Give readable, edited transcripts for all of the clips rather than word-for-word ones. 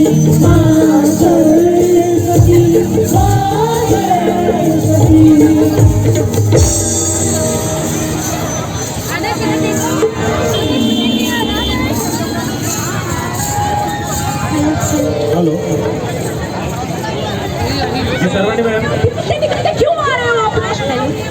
Hello, सरवानी ma'am, क्यों आ रहे हो आप?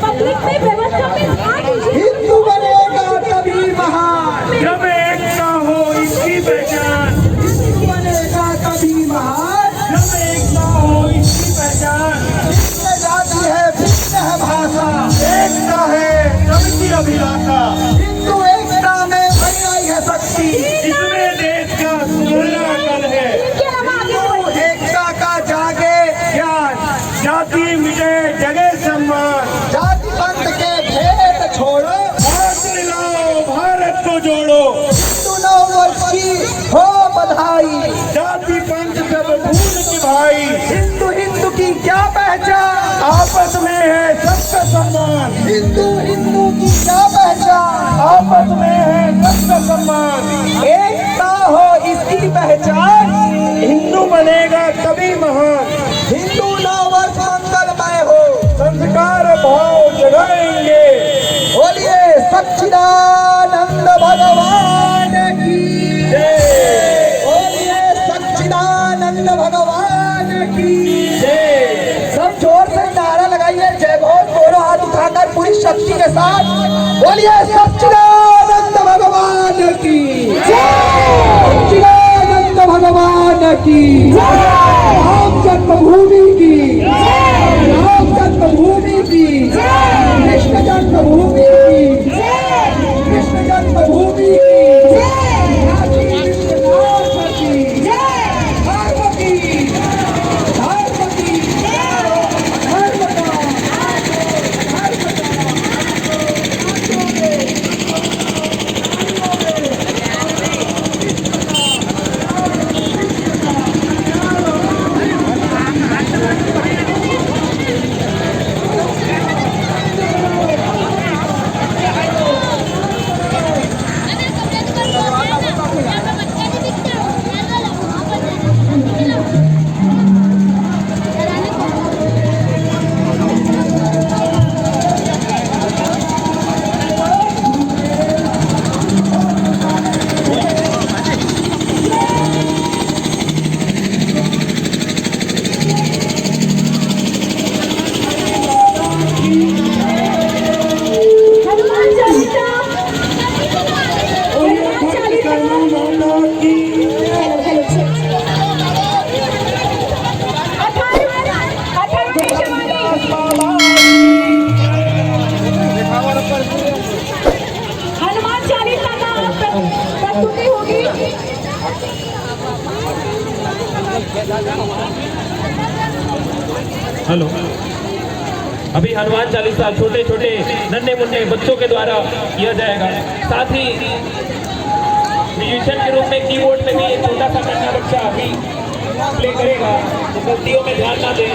पब्लिक में व्यवस्था में ध्यान दीजिए। हिंदू बनेगा कभी महान, जब एकता हो इसकी पहचान। हिंदू बनेगा कभी महान, जब एकता हो इसकी पहचान। भिन्न जाति है भिन्न है भाषा, एकता है सबकी अभिलाषा। हिंदू एकता में बड़ी है शक्ति, इसमें देश का सुनहरा कल है। हिंदू एकता का जागे ज्ञान, जाति मिटे जगह सम्मान। जाति पंथ के भेद छोड़ो, भारत मिलाओ भारत को जोड़ो। हिंदू नववर्ष की हो बधाई, जाति पंथ सब भूल के भाई। हिंदू हिंदू की क्या पहचान, आपस में है सबका सम्मान। हिंदू हिंदू की क्या पहचान, आपस में है सबका सम्मान। एकता हो इसकी पहचान, हिंदू बनेगा कभी महान। हिंदू नववर्ष मंगलमय हो, संस्कार भाव जगाएंगे। बोलिए सच्चिदानंद भगवान की जय बोलिए सच्चिदानंद भगवान की जय। सब जोर से नारा लगाइए जय घोष, दोनों हाथ उठाकर पूरी शक्ति के साथ बोलिए सच्चिदानंद भगवान की सच्चिदानंद भगवान की राम जन्मभूमि की, राम जन्मभूमि की, कृष्ण जन्मभूमि की, कृष्ण जन्मभूमि की, काशी विश्वनाथ की, धर्म की, धर्म की, धर्म का, हनुमान चालीसा, हनुमान चालीसा। हनुमान चालीसा का प्रस्तुति होगी। हेलो, अभी हनुमान चालीसा छोटे छोटे नन्हे मुन्ने बच्चों के द्वारा किया जाएगा। साथ ही म्यूजिशियन के रूप में कीबोर्ड पे भी एक छोटा सा नन्हा बच्चा अभी प्ले करेगा, तो गलतियों में ध्यान ना दें।